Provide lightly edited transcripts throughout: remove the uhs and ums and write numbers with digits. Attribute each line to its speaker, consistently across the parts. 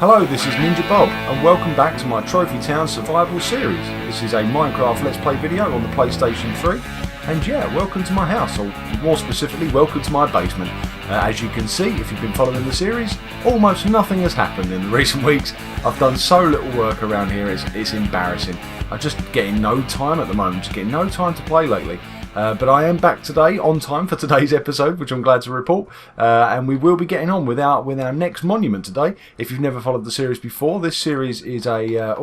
Speaker 1: Hello, this is NinjaBob, and welcome back to my Trophy Town Survival series. This is a Minecraft Let's Play video on the PlayStation 3, and yeah, welcome to my house, or more specifically, welcome to my basement. As you can see, if you've been following the series, almost nothing has happened in the recent weeks. I've done so little work around here, it's embarrassing. I'm just getting no time at the moment, just getting no time to play lately. But I am back today on time for today's episode, which I'm glad to report, and we will be getting on with our next monument today. If you've never followed the series before, this series is a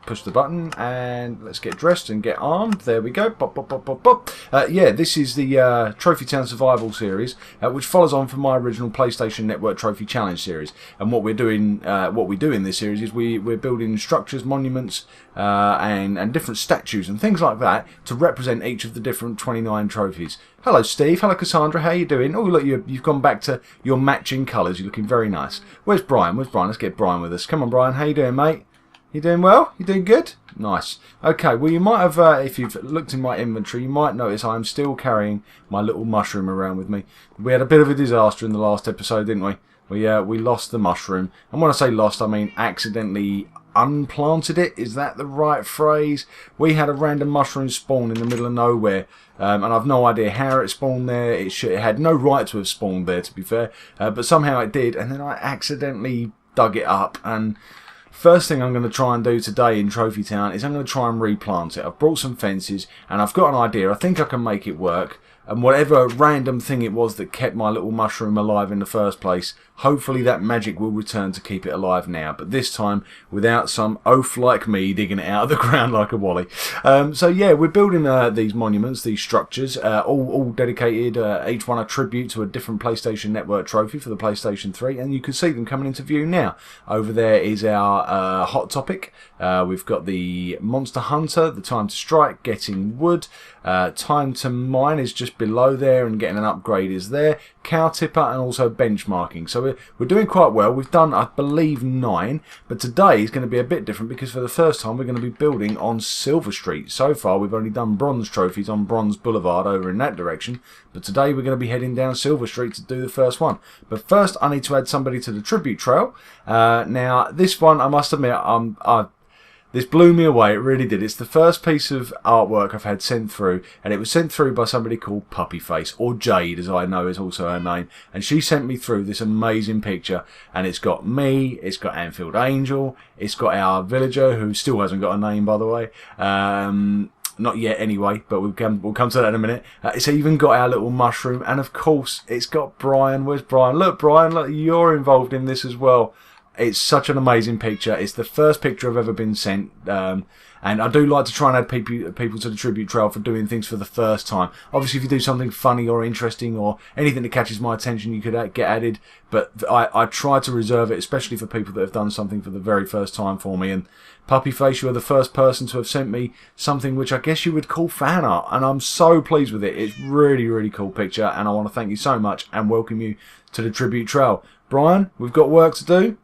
Speaker 1: push the button and let's get dressed and get armed. There we go. Pop, pop, pop, pop, pop. Yeah, this is the Trophy Town Survival series, which follows on from my original PlayStation Network Trophy Challenge series. And what we do in this series is we're building structures, monuments, and different statues and things like that to represent each of the different 29 trophies. Hello, Steve. Hello, Cassandra. How you doing? Oh, look, you've gone back to your matching colours. You're looking very nice. Where's Brian? Let's get Brian with us. Come on, Brian. How you doing, mate? You doing well? You doing good? Nice. Okay, well you might have, if you've looked in my inventory, you might notice I'm still carrying my little mushroom around with me. We had a bit of a disaster in the last episode, didn't we? We lost the mushroom. And when I say lost, I mean accidentally unplanted it. Is that the right phrase? We had a random mushroom spawn in the middle of nowhere. And I've no idea how it spawned there. It had no right to have spawned there, to be fair. But somehow it did. And then I accidentally dug it up, and first thing I'm going to try and do today in Trophy Town is I'm going to try and replant it. I've brought some fences and I've got an idea. I think I can make it work. And whatever random thing it was that kept my little mushroom alive in the first place, hopefully that magic will return to keep it alive now. But this time without some oaf like me digging it out of the ground like a wally. So yeah, we're building these monuments, these structures, all dedicated, each one a tribute to a different PlayStation Network trophy for the PlayStation 3. And you can see them coming into view now. Over there is our hot topic. We've got the Monster Hunter, the Time to Strike, getting wood. Time to Mine is just below there, and getting an upgrade is there. Cow Tipper, and also benchmarking. So we're doing quite well. We've done, I believe, 9, but today is going to be a bit different because for the first time we're going to be building on Silver Street. So far we've only done bronze trophies on Bronze Boulevard over in that direction, but today we're going to be heading down Silver Street to do the first one. But first I need to add somebody to the tribute trail. Now this one, I must admit, this blew me away, it really did. It's the first piece of artwork I've had sent through, and it was sent through by somebody called Puppyface, or Jade as I know is also her name, and she sent me through this amazing picture, and it's got me, it's got Anfield Angel, it's got our villager, who still hasn't got a name by the way, not yet anyway, but we'll come to that in a minute. It's even got our little mushroom, and of course it's got Brian. Where's Brian? Look, Brian, look, you're involved in this as well. It's such an amazing picture. It's the first picture I've ever been sent, and I do like to try and add people to the tribute trail for doing things for the first time. Obviously, if you do something funny or interesting or anything that catches my attention, you could get added. But I try to reserve it, especially for people that have done something for the very first time for me. And Puppyface, you are the first person to have sent me something which I guess you would call fan art, and I'm so pleased with it. It's really, really cool picture, and I want to thank you so much and welcome you to the tribute trail. Brian, we've got work to do.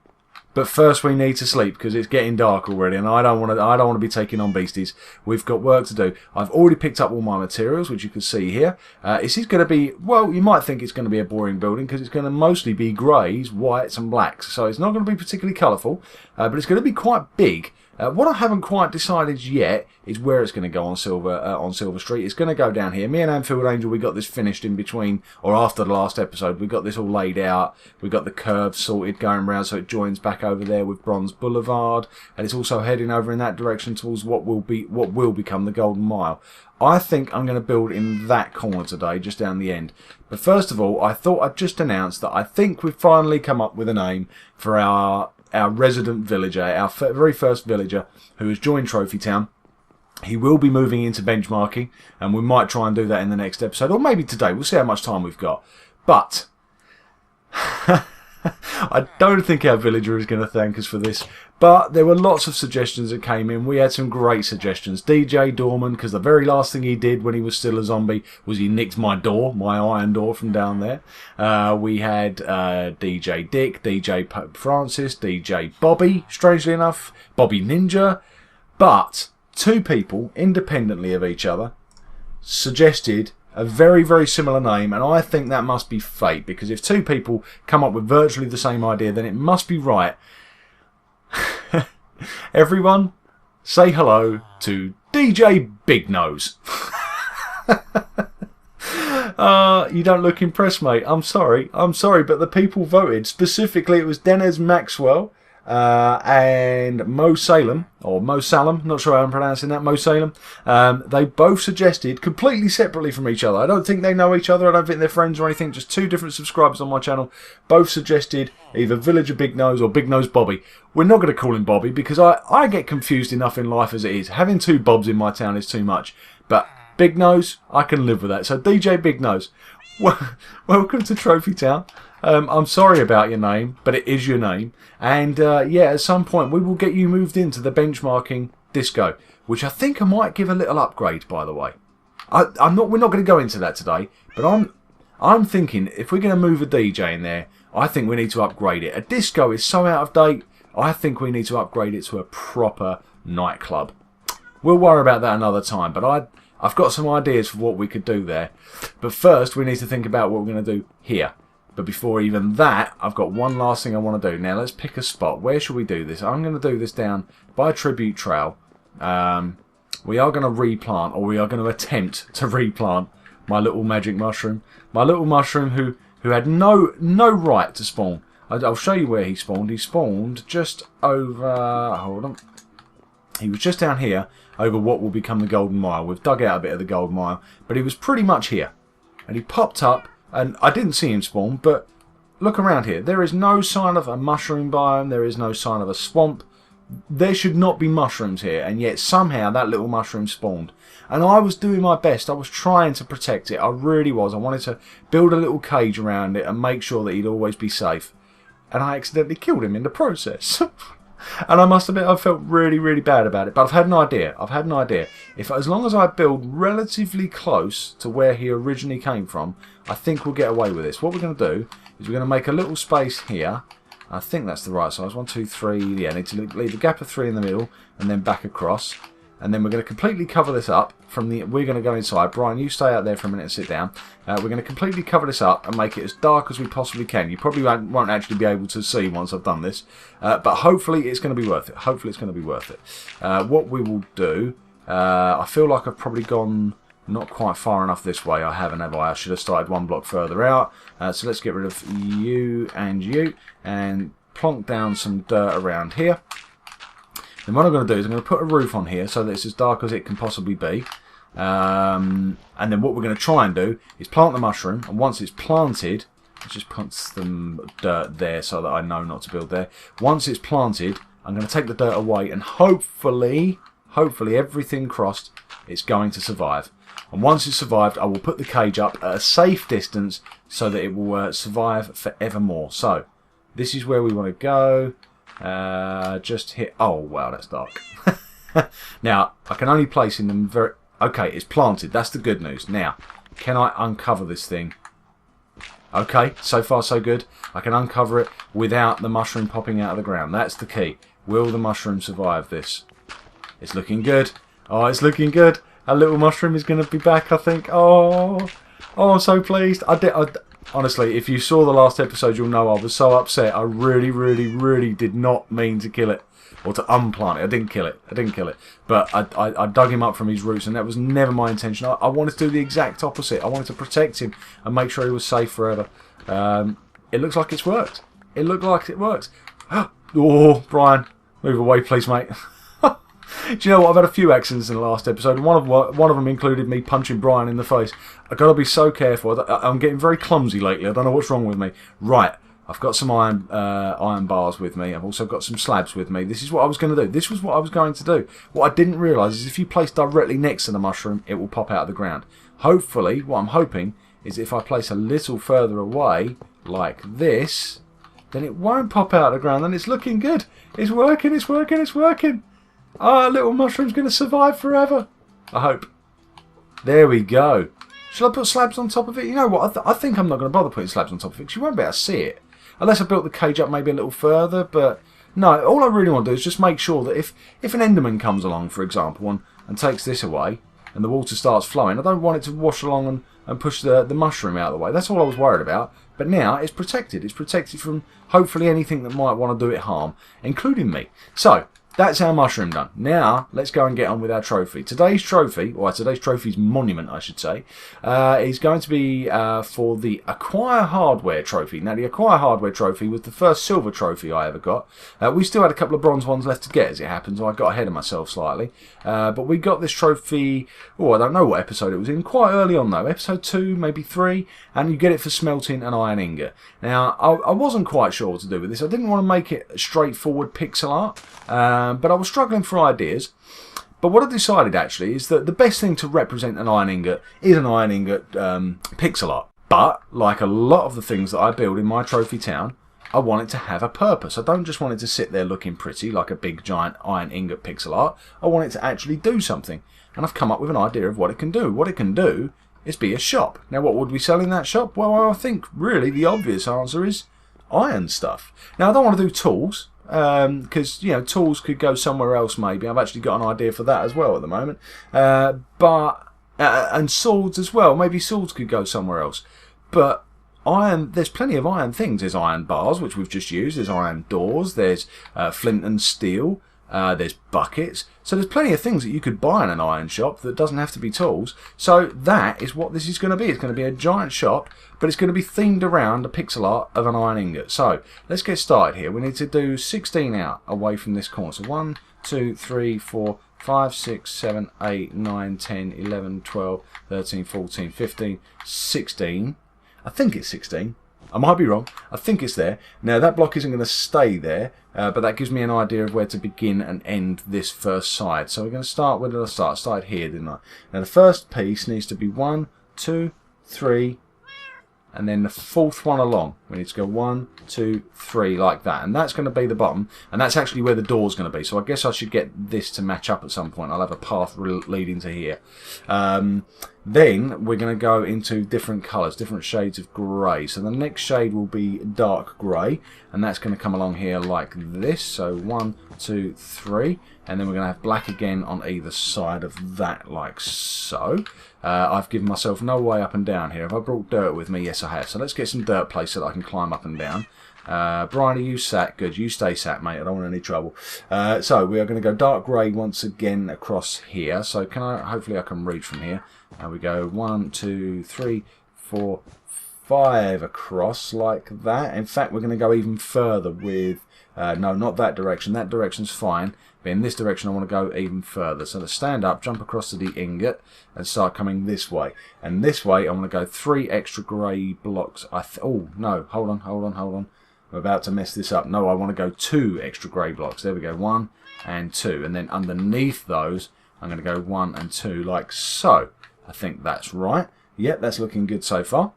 Speaker 1: But first we need to sleep because it's getting dark already, and I don't want to be taking on beasties. We've got work to do. I've already picked up all my materials, which you can see here. This is going to be, well, you might think it's going to be a boring building because it's going to mostly be greys, whites and blacks. So it's not going to be particularly colourful, but it's going to be quite big. What I haven't quite decided yet is where it's going to go on Silver Street. It's going to go down here. Me and Anfield Angel, we got this finished in between, or after the last episode. We got this all laid out. We got the curve sorted going around so it joins back over there with Bronze Boulevard, and it's also heading over in that direction towards what will become the Golden Mile. I think I'm going to build in that corner today, just down the end. But first of all, I thought I'd just announce that I think we've finally come up with a name for our resident villager, our very first villager who has joined Trophy Town. He will be moving into benchmarking, and we might try and do that in the next episode, or maybe today. We'll see how much time we've got. But I don't think our villager is going to thank us for this, but there were lots of suggestions that came in. We had some great suggestions. DJ Dorman, because the very last thing he did when he was still a zombie was he nicked my door, my iron door from down there. We had DJ Dick, DJ Pope Francis, DJ Bobby, strangely enough, Bobby Ninja, but 2 people, independently of each other, suggested a very, very similar name, and I think that must be fate, because if 2 people come up with virtually the same idea, then it must be right. Everyone, say hello to DJ Big Nose. You don't look impressed, mate. I'm sorry, but the people voted. Specifically, it was Denez Maxwell and Mo Salem, or Mo Salem, not sure how I'm pronouncing that, Mo Salem. They both suggested, completely separately from each other. I don't think they know each other, I don't think they're friends or anything, just two different subscribers on my channel. Both suggested either Villager Big Nose or Big Nose Bobby. We're not going to call him Bobby because I get confused enough in life as it is. Having two Bobs in my town is too much. But Big Nose, I can live with that. So DJ Big Nose, welcome to Trophy Town. I'm sorry about your name, but it is your name. And yeah, at some point we will get you moved into the benchmarking disco, which I think I might give a little upgrade, by the way. We're not going to go into that today, but I'm thinking if we're going to move a DJ in there, I think we need to upgrade it. A disco is so out of date. I think we need to upgrade it to a proper nightclub. We'll worry about that another time, but I've got some ideas for what we could do there. But first, we need to think about what we're going to do here. But before even that, I've got one last thing I want to do. Now, let's pick a spot. Where should we do this? I'm going to do this down by a tribute trail. We are going to replant, or we are going to attempt to replant my little magic mushroom. My little mushroom who had no right to spawn. I'll show you where he spawned. He spawned just over... Hold on. He was just down here over what will become the Golden Mile. We've dug out a bit of the Golden Mile, but he was pretty much here. And he popped up, and I didn't see him spawn, but look around here. There is no sign of a mushroom biome. There is no sign of a swamp. There should not be mushrooms here, and yet somehow that little mushroom spawned. And I was doing my best. I was trying to protect it. I really was. I wanted to build a little cage around it and make sure that he'd always be safe. And I accidentally killed him in the process. And I must admit, I felt really, really bad about it. But I've had an idea. As long as I build relatively close to where he originally came from, I think we'll get away with this. What we're going to do is we're going to make a little space here. I think that's the right size. 1, 2, 3. Yeah, I need to leave a gap of 3 in the middle and then back across. And then we're going to completely cover this up. We're going to go inside. Brian, you stay out there for a minute and sit down. We're going to completely cover this up and make it as dark as we possibly can. You probably won't actually be able to see once I've done this. But hopefully it's going to be worth it. What we will do... I feel like I've probably gone not quite far enough this way. I haven't, have I? I should have started one block further out. So let's get rid of you and plonk down some dirt around here. Then what I'm going to do is I'm going to put a roof on here so that it's as dark as it can possibly be. And then what we're going to try and do is plant the mushroom. And once it's planted, let's just put some dirt there so that I know not to build there. Once it's planted, I'm going to take the dirt away and hopefully everything crossed, it's going to survive. And once it's survived, I will put the cage up at a safe distance so that it will survive forevermore. So this is where we want to go. Just hit... Oh, wow, that's dark. Now, I can only place in them very... Okay, it's planted. That's the good news. Now, can I uncover this thing? Okay, so far so good. I can uncover it without the mushroom popping out of the ground. That's the key. Will the mushroom survive this? It's looking good. Oh, it's looking good. A little mushroom is going to be back, I think. Oh, I'm so pleased. Honestly, if you saw the last episode, you'll know I was so upset. I really did not mean to kill it. Or to unplant it. I didn't kill it. But I dug him up from his roots, and that was never my intention. I wanted to do the exact opposite. I wanted to protect him and make sure he was safe forever. It looks like it's worked. Oh, Brian, move away, please, mate. Do you know what? I've had a few accidents in the last episode. One of them included me punching Brian in the face. I've got to be so careful. I'm getting very clumsy lately. I don't know what's wrong with me. Right. I've got some iron bars with me. I've also got some slabs with me. This is what I was going to do. This was what I was going to do. What I didn't realise is if you place directly next to the mushroom, it will pop out of the ground. Hopefully, what I'm hoping is if I place a little further away, like this, then it won't pop out of the ground. And it's looking good. It's working. Ah, little mushroom's going to survive forever. I hope. There we go. Shall I put slabs on top of it? You know what? I think I'm not going to bother putting slabs on top of it because you won't be able to see it. Unless I built the cage up maybe a little further. But no, all I really want to do is just make sure that if an Enderman comes along, for example, and takes this away and the water starts flowing, I don't want it to wash along and push the mushroom out of the way. That's all I was worried about. But now it's protected. It's protected from hopefully anything that might want to do it harm, including me. So that's our mushroom done. Now let's go and get on with our trophy. Today's trophy, or today's trophy's monument, I should say, is going to be for the Acquire Hardware trophy. Now the Acquire Hardware trophy was the first silver trophy I ever got. We still had a couple of bronze ones left to get, as it happens. I got ahead of myself slightly. But we got this trophy, I don't know what episode it was in, quite early on though, episode 2, maybe 3, and you get it for smelting an iron ingot. Now, I wasn't quite sure what to do with this. I didn't want to make it straightforward pixel art, but I was struggling for ideas. But what I decided actually is that the best thing to represent an iron ingot is an iron ingot pixel art. But, like a lot of the things that I build in my trophy town, I want it to have a purpose. I don't just want it to sit there looking pretty like a big giant iron ingot pixel art. I want it to actually do something. And I've come up with an idea of what it can do. What it can do is be a shop. Now what would we sell in that shop? Well, I think really the obvious answer is iron stuff. Now I don't want to do tools, because tools could go somewhere else maybe. I've actually got an idea for that as well at the moment. And swords as well. Maybe swords could go somewhere else. But iron, there's plenty of iron things. There's iron bars, which we've just used. There's iron doors. There's flint and steel. There's buckets. So there's plenty of things that you could buy in an iron shop that doesn't have to be tools. So that is what this is going to be. It's going to be a giant shop, but it's going to be themed around the pixel art of an iron ingot. So let's get started here. We need to do 16 out away from this corner. So 1, 2, 3, 4, 5, 6, 7, 8, 9, 10, 11, 12, 13, 14, 15, 16. I think it's 16. I might be wrong. I think it's there. Now that block isn't going to stay there, but that gives me an idea of where to begin and end this first side. So we're going to start, where did I start? I started here, didn't I? Now the first piece needs to be 1, 2, 3, and then the fourth one along. We need to go 1, 2, 3 like that, and that's going to be the bottom, and that's actually where the door's going to be. So I guess I should get this to match up at some point. I'll have a path leading to here. Then we're going to go into different colours, different shades of grey. So the next shade will be dark grey, and that's going to come along here like this. So 1, 2, 3, and then we're going to have black again on either side of that, like so. I've given myself no way up and down here. Have I brought dirt with me? Yes, I have. So let's get some dirt placed so that I can climb up and down. Brian, are you sat? Good. You stay sat, mate. I don't want any trouble. So we are going to go dark grey once again across here. So can I? Hopefully I can read from here. We go 1, 2, 3, 4, 5 across like that. In fact, we're going to go even further with... no, not that direction. That direction's fine. But in this direction, I want to go even further. So to stand up, jump across to the ingot and start coming this way. And this way, I want to go 3 extra grey blocks. Oh, no. Hold on. I'm about to mess this up. No, I want to go 2 extra grey blocks. There we go. 1 and 2. And then underneath those, I'm going to go 1 and 2 like so. I think that's right. Yep, that's looking good so far.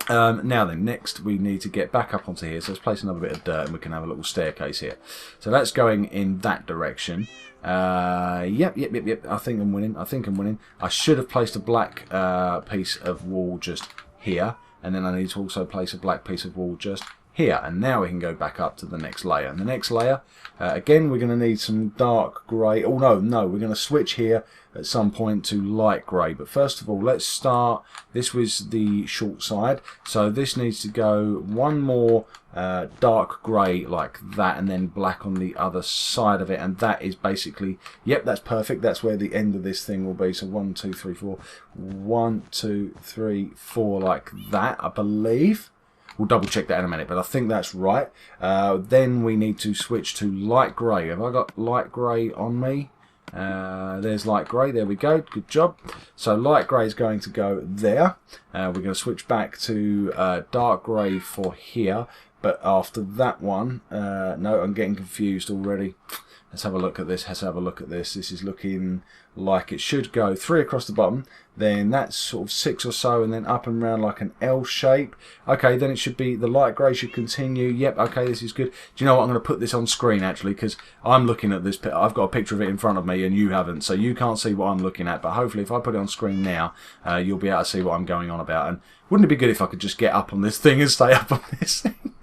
Speaker 1: Now then, next we need to get back up onto here. So let's place another bit of dirt and we can have a little staircase here. So that's going in that direction. Yep. I think I'm winning. I should have placed a black piece of wall just here. And then I need to also place a black piece of wall just here. And now we can go back up to the next layer. And the next layer, again, we're going to need some dark grey. Oh, no, we're going to switch here at some point to light grey. But first of all, let's start. This was the short side. So this needs to go one more dark grey like that, and then black on the other side of it. And that is basically, yep, that's perfect. That's where the end of this thing will be. So 1, 2, 3, 4. 1, 2, 3, 4 like that, I believe. We'll double check that in a minute, but I think that's right. Then we need to switch to light grey. Have I got light grey on me? There's light grey. There we go. Good job. So light grey is going to go there. We're going to switch back to dark grey for here. But after that one, no, I'm getting confused already. Let's have a look at this. This is looking like it should go 3 across the bottom. Then that's sort of 6 or so, and then up and round like an L shape. Okay, then it should be, the light grey should continue. Yep, okay, this is good. Do you know what? I'm going to put this on screen actually, because I'm looking at this. I've got a picture of it in front of me and you haven't, so you can't see what I'm looking at. But hopefully if I put it on screen now, you'll be able to see what I'm going on about. And wouldn't it be good if I could just get up on this thing and stay up on this thing?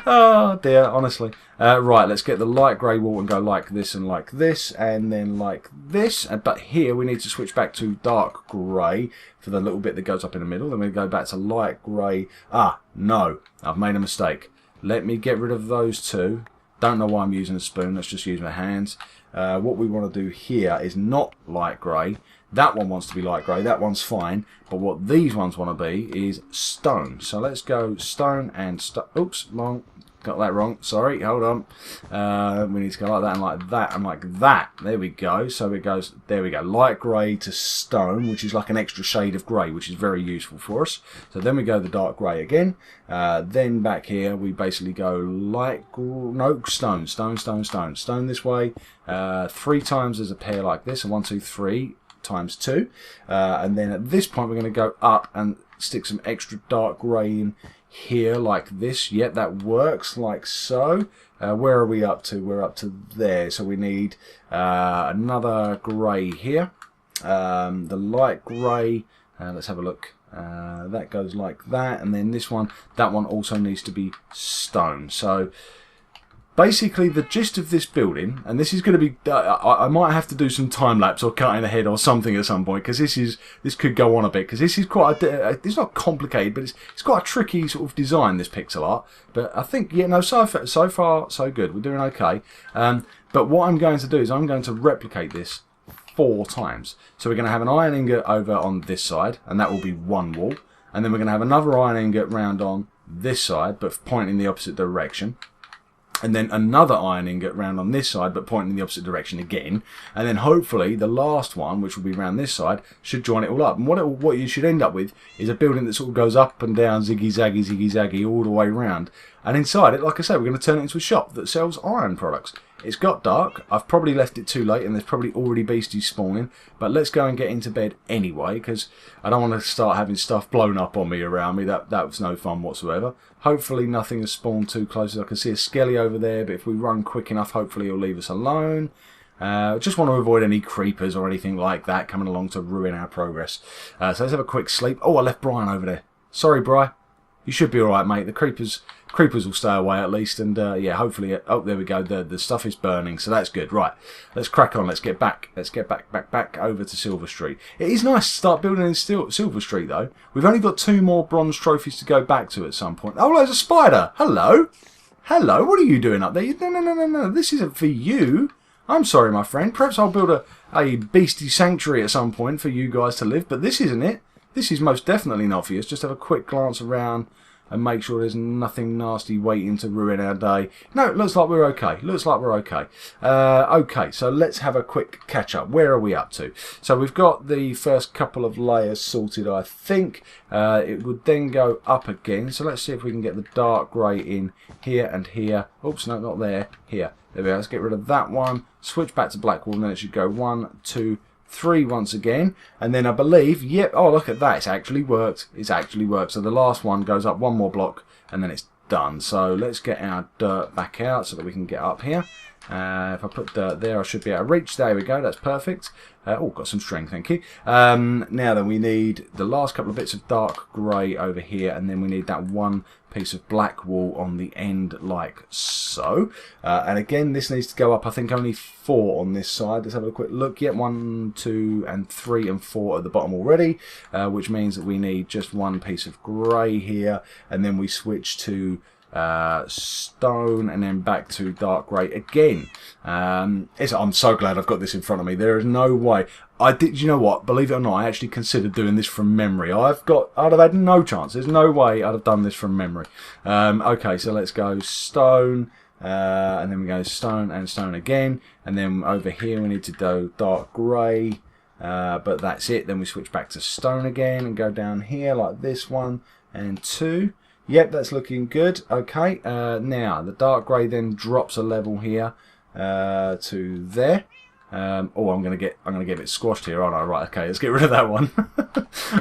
Speaker 1: Oh dear, honestly. Right, let's get the light grey wall and go like this, and then like this. But here we need to switch back to dark grey for the little bit that goes up in the middle. Then we go back to light grey. Ah, no, I've made a mistake. Let me get rid of those two. Don't know why I'm using a spoon. Let's just use my hands. What we want to do here is not light grey. That one wants to be light grey. That one's fine. But what these ones want to be is stone. So let's go stone and stone. Oops, wrong. Got that wrong. Sorry. Hold on. We need to go like that and like that and like that. There we go. So it goes. There we go. Light grey to stone, which is like an extra shade of grey, which is very useful for us. So then we go the dark grey again. Then back here we basically go stone this way. 3 times as a pair like this. 1, 2, 3 times 2. And then at this point we're going to go up and stick some extra dark grey in here like this. Yep, that works like so. Where are we up to? We're up to there. So we need another grey here. The light grey. Let's have a look. That goes like that, and then this one, that one also needs to be stone. So basically the gist of this building, and this is going to be, I might have to do some time lapse or cutting ahead or something at some point, because this could go on a bit, because this is quite it's not complicated, but it's quite a tricky sort of design, this pixel art. But I think, yeah, no, so far so good. We're doing okay. But what I'm going to do is I'm going to replicate this 4 times. So we're going to have an iron ingot over on this side, and that will be one wall. And then we're going to have another iron ingot round on this side, but pointing in the opposite direction. And then another iron ingot round on this side, but pointing in the opposite direction again. And then hopefully the last one, which will be round this side, should join it all up. And what you should end up with is a building that sort of goes up and down, ziggy-zaggy, all the way round. And inside it, like I said, we're going to turn it into a shop that sells iron products. It's got dark. I've probably left it too late, and there's probably already beasties spawning. But let's go and get into bed anyway, because I don't want to start having stuff blown up on me around me. That was no fun whatsoever. Hopefully nothing has spawned too close. I can see a skelly over there, but if we run quick enough, hopefully he'll leave us alone. Just want to avoid any creepers or anything like that coming along to ruin our progress. So let's have a quick sleep. Oh, I left Brian over there. Sorry, Bri. You should be alright, mate. The creepers will stay away at least, and yeah, hopefully. Oh, there we go. The stuff is burning, so that's good. Right, let's crack on. Let's get back over to Silver Street. It is nice to start building in Silver Street, though. We've only got 2 more bronze trophies to go back to at some point. Oh, there's a spider. Hello, hello. What are you doing up there? No. This isn't for you. I'm sorry, my friend. Perhaps I'll build a beastie sanctuary at some point for you guys to live, but this isn't it. This is most definitely not for you. Just have a quick glance around and make sure there's nothing nasty waiting to ruin our day. No, it looks like we're okay. Okay, so let's have a quick catch up. Where are we up to? So we've got the first couple of layers sorted, I think. It would then go up again. So let's see if we can get the dark grey in here and here. Oops, no, not there. Here. There we go. Let's get rid of that one. Switch back to black wall, and then it should go 1, 2, 3 once again, and then I believe, yep, oh look at that, it's actually worked. So the last one goes up 1 more block and then it's done. So let's get our dirt back out so that we can get up here. If I put dirt there, I should be able to reach. There we go, that's perfect. Oh, got some string, thank you. Now then, we need the last couple of bits of dark grey over here, and then we need that 1 piece of black wool on the end like so. And again, this needs to go up, I think only 4 on this side. Let's have a quick look. Yep, 1, 2 and 3 and 4 at the bottom already, which means that we need just 1 piece of grey here, and then we switch to stone and then back to dark grey again. I'm so glad I've got this in front of me. There is no way. You know what? Believe it or not, I actually considered doing this from memory. I'd have had no chance. There's no way I'd have done this from memory. Okay, so let's go stone, and then we go stone and stone again, and then over here we need to do dark grey. But that's it. Then we switch back to stone again and go down here like this, 1 and 2. Yep, that's looking good. Okay, now the dark grey then drops a level here to there. Oh, I'm gonna get a bit squashed here, aren't I? Right, okay, let's get rid of that one.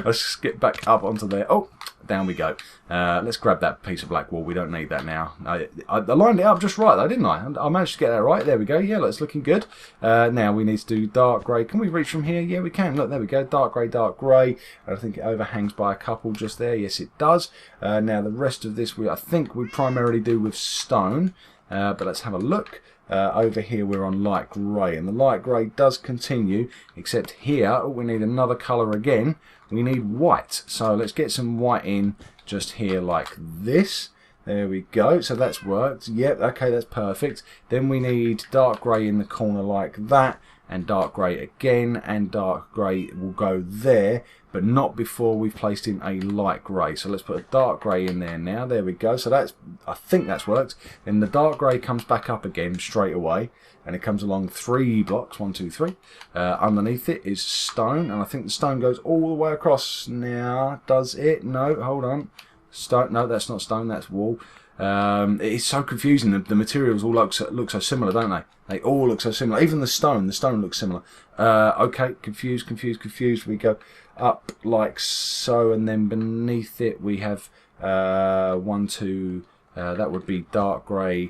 Speaker 1: Let's get back up onto there. Oh, down we go. Let's grab that piece of black wool. We don't need that now. I lined it up just right though, didn't I? I managed to get that right. There we go. Yeah, look, it's looking good. Now we need to do dark grey. Can we reach from here? Yeah, we can. Look, there we go. Dark grey, dark grey. I think it overhangs by a couple just there. Yes, it does. Now the rest of this, I think we primarily do with stone. But let's have a look. Over here we're on light grey, and the light grey does continue, except here we need another colour again. We need white, so let's get some white in just here like this. There we go, so that's worked. Yep, okay, that's perfect. Then we need dark grey in the corner like that, and dark grey again, and dark grey will go there, but not before we've placed in a light grey. So let's put a dark grey in there now. There we go. So that's, I think that's worked. Then the dark grey comes back up again straight away, and it comes along 3 blocks. 1, 2, 3. Underneath it is stone, and I think the stone goes all the way across now. Does it? No, hold on. Stone? No, that's not stone. That's wool. It's so confusing. The materials all look so similar, don't they? They all look so similar. Even the stone looks similar. Okay, confused. We go up like so, and then beneath it we have 1, 2. That would be dark grey,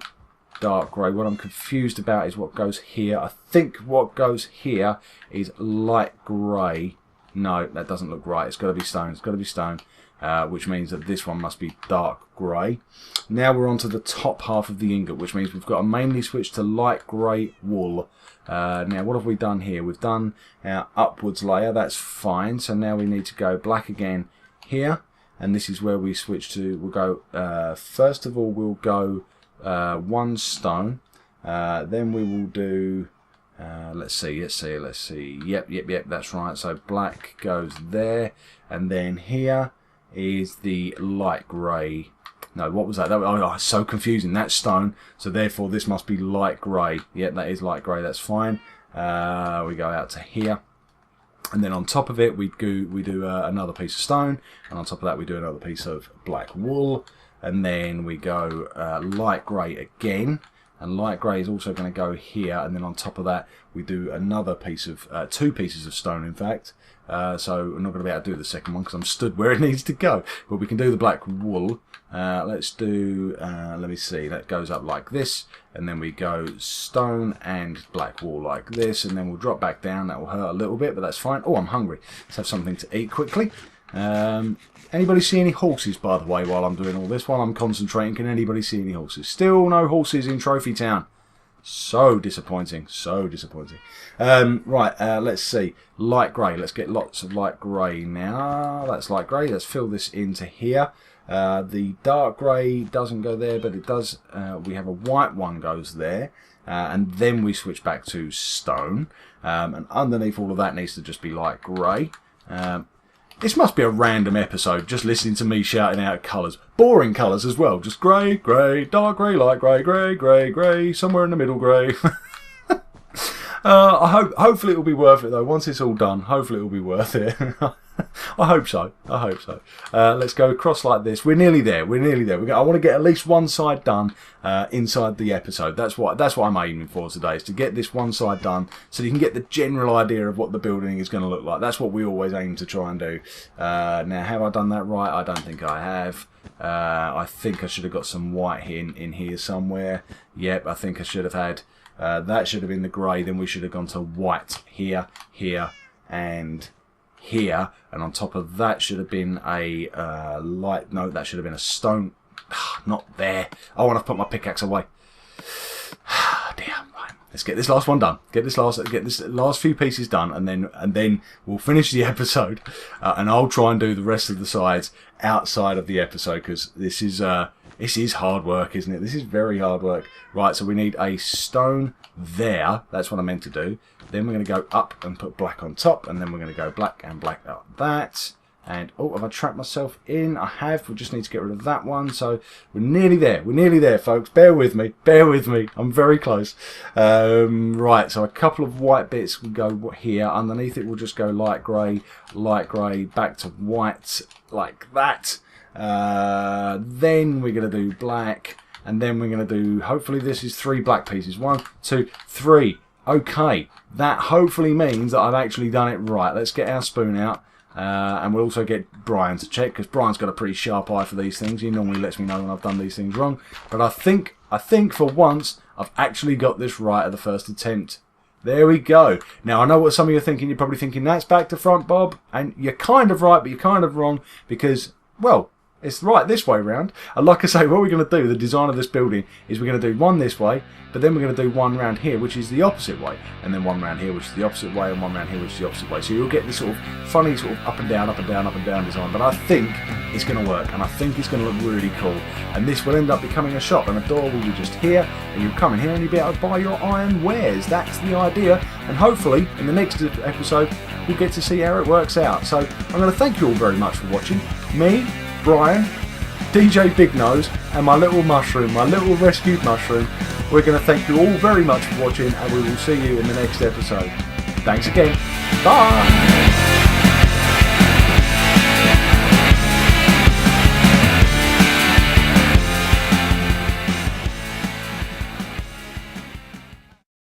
Speaker 1: dark grey. What I'm confused about is what goes here. I think what goes here is light grey. No, that doesn't look right. It's got to be stone. It's got to be stone. Which means that this one must be dark grey. Now we're on to the top half of the ingot, which means we've got to mainly switch to light grey wool. Now what have we done here? We've done our upwards layer, that's fine. So now we need to go black again here, and this is where we switch to. We'll go, first of all we'll go 1 stone, then we will do, let's see, yep, that's right. So black goes there, and then here is the light grey. No, what was that? Oh, so confusing. That's stone, so therefore this must be light grey. Yep, that is light grey. That's fine. We go out to here, and then on top of it we do another piece of stone, and on top of that we do another piece of black wool, and then we go light grey again. And light grey is also going to go here, and then on top of that we do another piece of 2 pieces of stone, in fact. So I'm not going to be able to do the second one because I'm stood where it needs to go, but we can do the black wool. Let's do, let me see, that goes up like this, and then we go stone and black wool like this, and then we'll drop back down. That will hurt a little bit, but that's fine. Oh, I'm hungry. Let's have something to eat quickly. Anybody see any horses, by the way, while I'm doing all this? While I'm concentrating, can anybody see any horses? Still no horses in Trophy Town. So disappointing, so disappointing. Right, let's see. Light grey. Let's get lots of light grey now. That's light grey. Let's fill this into here. The dark grey doesn't go there, but it does. We have a white one goes there, and then we switch back to stone. And underneath all of that needs to just be light grey. This must be a random episode, just listening to me shouting out colours. Boring colours as well. Just grey, grey, dark grey, light grey, grey, grey, grey, somewhere in the middle grey. Hopefully it will be worth it though. Once it's all done, hopefully it will be worth it. I hope so. I hope so. Let's go across like this. We're nearly there. We're nearly there. I want to get at least one side done inside the episode. That's what I'm aiming for today, is to get this one side done so you can get the general idea of what the building is going to look like. That's what we always aim to try and do. Now, have I done that right? I don't think I have. I think I should have got some white in here somewhere. Yep, I think I should have had. That should have been the grey. Then we should have gone to white here, here, and here, and on top of that should have been a light. No, that should have been a stone. Not there. I want to put my pickaxe away. Damn. Right. Let's get this last one done. Get this last few pieces done, and then we'll finish the episode. And I'll try and do the rest of the sides outside of the episode, because this is hard work, isn't it? This is very hard work. Right, so we need a stone there. That's what I meant to do. Then we're going to go up and put black on top, and then we're going to go black and black like that. And, oh, have I trapped myself in? I have. We just need to get rid of that one. So we're nearly there. We're nearly there, folks. Bear with me. Bear with me. I'm very close. Right, so a couple of white bits will go here. Underneath it, we'll just go light grey, back to white like that. Then we're going to do black, and then we're going to do, hopefully this is 3 black pieces. 1, 2, 3. Okay, that hopefully means that I've actually done it right. Let's get our spoon out. And we'll also get Brian to check, because Brian's got a pretty sharp eye for these things. He normally lets me know when I've done these things wrong. But I think for once I've actually got this right at the first attempt. There we go. Now, I know what some of you are thinking. You're probably thinking, that's back to front, Bob. And you're kind of right, but you're kind of wrong, because, well, it's right this way round. And like I say, what we're going to do, the design of this building, is we're going to do one this way, but then we're going to do one round here, which is the opposite way, and then one round here, which is the opposite way, and one round here, which is the opposite way. So you'll get this sort of funny sort of up and down, up and down, up and down design. But I think it's going to work, and I think it's going to look really cool. And this will end up becoming a shop, and a door will be just here, and you'll come in here and you'll be able to buy your iron wares. That's the idea. And hopefully, in the next episode, we'll get to see how it works out. So I'm going to thank you all very much for watching. Me, Brian, DJ Big Nose, and my little mushroom, my little rescued mushroom. We're going to thank you all very much for watching, and we will see you in the next episode. Thanks again. Bye!